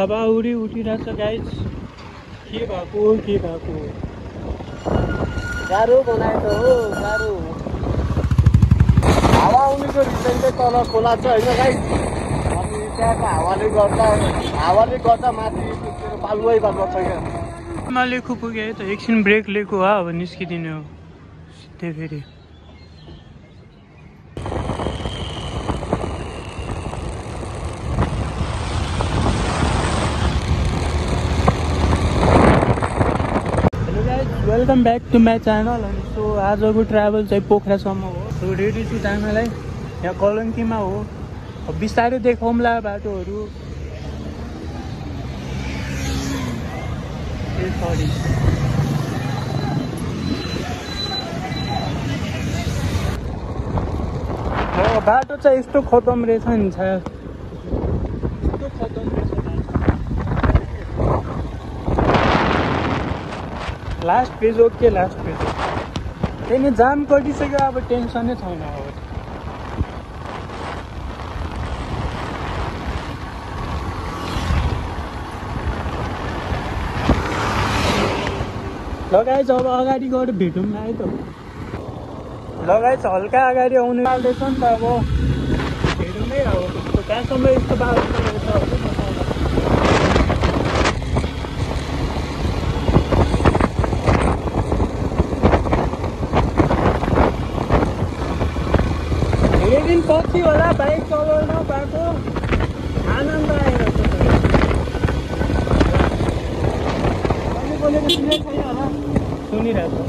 हावा उठिरहेछ गाइज। के भएको गाह्रो बनायो त हो, गाह्रो। हावा आउनेको रिजन चाहिँ तल खोला छ होइन गाइस। अनि त्यहाँको हावाले गर्दा माथि बालुवै बालुवा छ क्या। मैले पुगेँ त एकछिन ब्रेक लिएको हो, अब निस्किदिने हो सिधै फेरि। Welcome back to my channel. अनि सो आजको ट्राभल चाहिँ पोखरासम्म हो। सो रेडी छु जानलाई। यहाँ कलङ्कीमा हो। अब बिस्तारै देखाउँला बाटोहरू। सरी बाटो चाहिँ यस्तो खतम रहेछ नि, यस्तो खतम रहेछ। लास्ट पेज हो के लास्ट पेज हो। त्यही जाम कटिसक्यो, अब टेन्सनै छैन। अब लगाएछ, अब अगाडि गएर भेटौँ न है त। लगाएछ हल्का अगाडि आउनु लाग्दैछ नि त। अब हेरौँ है अब कहाँसम्म यस्तो बाटो रहेछ। धेरै दिन पछि होला बाइक चलाउन पाएको, आनन्द आइरहेको छ। बोलेको सुनेको छैन होला, सुनिरहेको।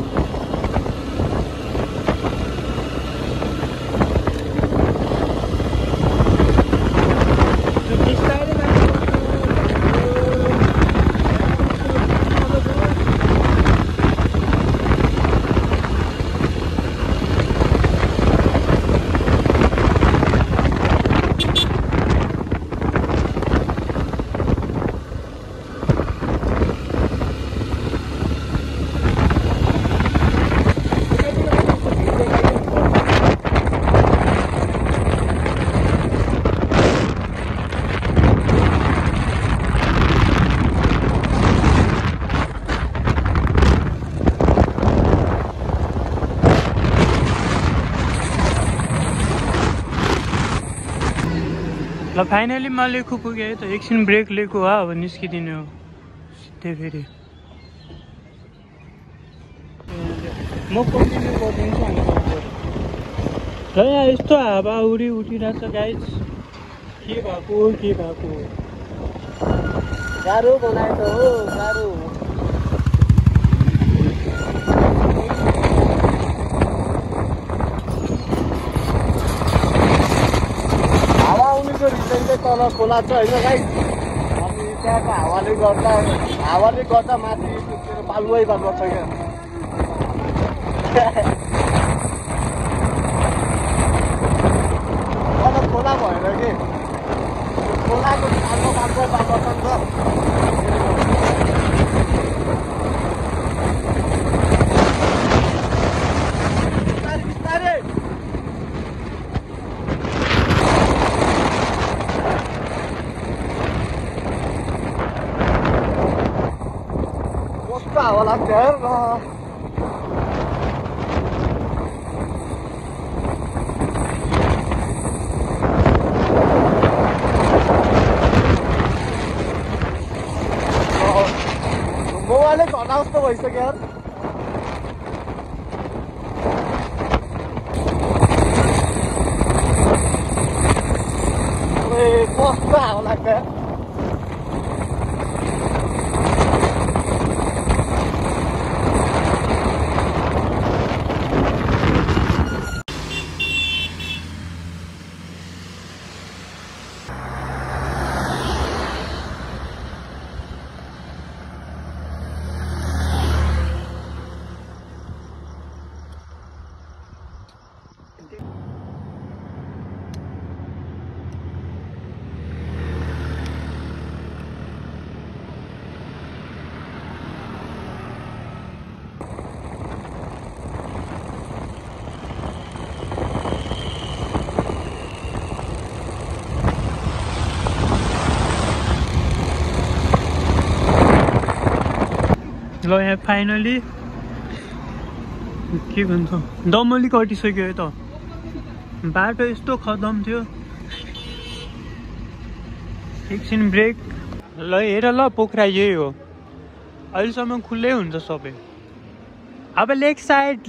ल फाइनली म लेखु पुगेँ त एकछिन ब्रेक लिएको हो, अब निस्किदिने हो सिधै फेरि। म कन्टिन्यू गरिदिन्छु अनि र यहाँ यस्तो हावा उठिरहेछ गाइज। के भएको गाह्रो बनायो त हो, गाह्रो। हावा आउनेको रिजन चाहिँ तल खोला छ होइन गाइस। अनि त्यहाँको हावाले गर्दा माथि बालुवै बालुवा छ क्या। तल खोला भएर के खोलाको छानो बालुवै बालुवा छ नि त। कस्तो हावा लाग्छ हेर न। मोबाइलै झटा जस्तो भइसक्यो यार। कस्तो हावा लाग्छ यार। Thank you. ल यहाँ फाइनली के भन्छ दमली कटिसक्यो है त बाटो यस्तो खतम थियो एकछिन ब्रेक ल हेर ल पोखरा यही हो अहिलेसम्म खुल्लै हुन्छ सबै अब लेक साइड